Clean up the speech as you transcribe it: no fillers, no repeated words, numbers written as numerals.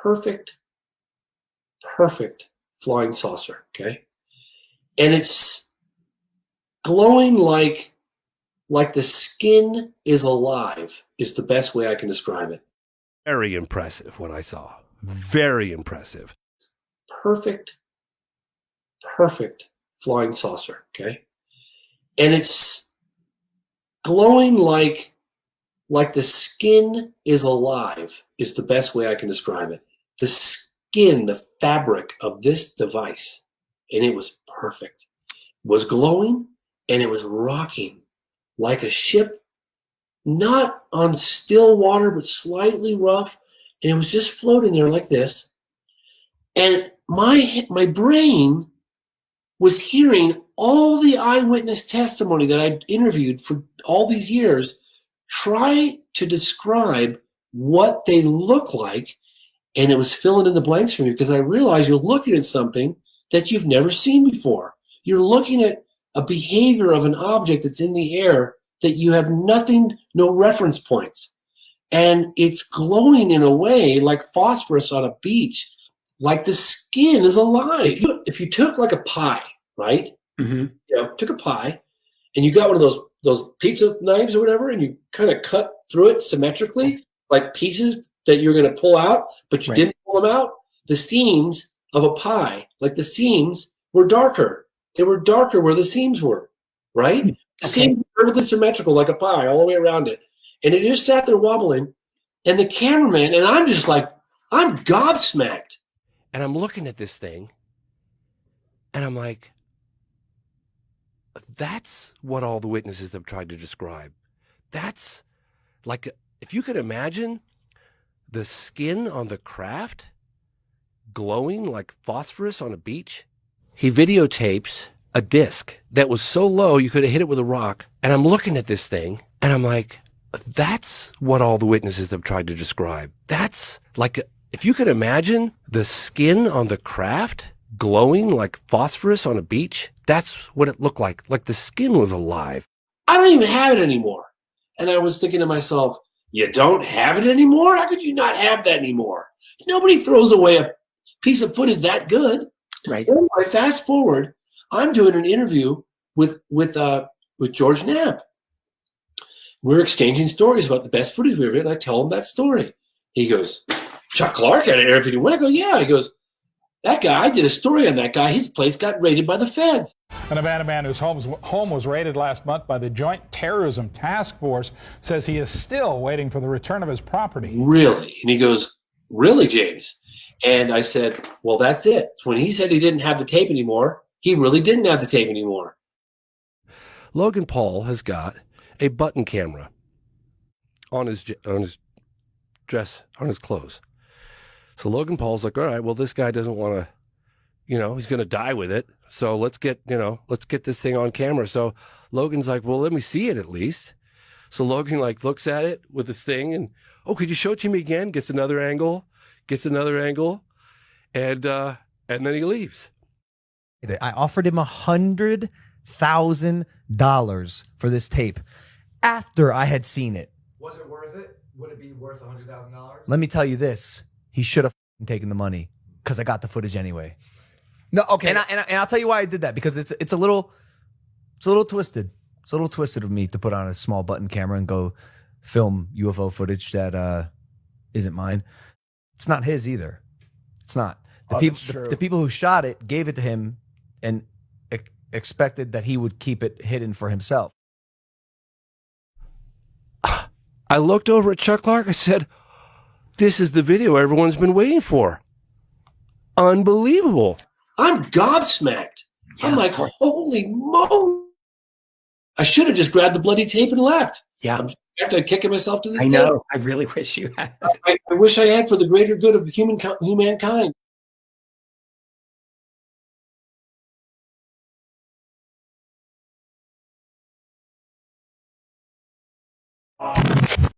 perfect, perfect flying saucer, okay? And it's glowing like the skin is alive is the best way I can describe it. Very impressive what I saw. Very impressive. Perfect, perfect flying saucer, okay? And it's glowing like the skin is alive is the best way I can describe it. The skin, the fabric of this device, and it was perfect, was glowing, and it was rocking like a ship, not on still water, but slightly rough. And it was just floating there like this. And my brain was hearing all the eyewitness testimony that I'd interviewed for all these years try to describe what they look like. And it was filling in the blanks for me because I realized you're looking at something that you've never seen before. You're looking at a behavior of an object that's in the air that you have no reference points. And it's glowing in a way like phosphorus on a beach, like the skin is alive. If you took like a pie, right? Mm-hmm. Took a pie and you got one of those pizza knives or whatever, and you kind of cut through it symmetrically, like pieces that you're going to pull out, but you didn't pull them out. The seams of a pie, like the seams were darker. They were darker where the seams were, right? The seams were perfectly symmetrical, like a pie, all the way around it. And it just sat there wobbling. And the cameraman, and I'm just like, I'm gobsmacked. And I'm looking at this thing, and I'm like, that's what all the witnesses have tried to describe. That's like, if you could imagine the skin on the craft glowing like phosphorus on a beach. He videotapes a disc that was so low you could have hit it with a rock. And I'm looking at this thing, and I'm like, that's what all the witnesses have tried to describe. That's like, if you could imagine the skin on the craft glowing like phosphorus on a beach, that's what it looked like the skin was alive. I don't even have it anymore. And I was thinking to myself, you don't have it anymore? How could you not have that anymore? Nobody throws away a piece of footage that good. Right. Anyway, fast forward, I'm doing an interview with George Knapp. We're exchanging stories about the best footage we've ever, and I tell him that story. He goes, Chuck Clark had an interview. I go, yeah. He goes, that guy, I did a story on that guy. His place got raided by the feds. A Nevada man whose home was raided last month by the Joint Terrorism Task Force says he is still waiting for the return of his property. Really? And he goes, really, James? And I said, well, that's it. When he said he didn't have the tape anymore, he really didn't have the tape anymore. Logan Paul has got a button camera on his dress, on his clothes. So Logan Paul's like, all right, well, this guy doesn't want to, he's going to die with it. So let's get this thing on camera. So Logan's like, well, let me see it at least. So Logan looks at it with this thing and, oh, could you show it to me again? Gets another angle, and then he leaves. I offered him $100,000 for this tape after I had seen it. Was it worth it? Would it be worth $100,000? Let me tell you this. He should have taken the money because I got the footage anyway. No, okay. And I'll tell you why I did that, because it's a little twisted. It's a little twisted of me to put on a small button camera and go film UFO footage that isn't mine. It's not his either. It's not. The people who shot it gave it to him and expected that he would keep it hidden for himself. I looked over at Chuck Clark. I said, this is the video everyone's been waiting for. Unbelievable. I'm gobsmacked. Yeah. I'm like, holy moly. I should have just grabbed the bloody tape and left. Yeah. I'm after kicking myself to this day. I know. I really wish you had. I wish I had, for the greater good of humankind.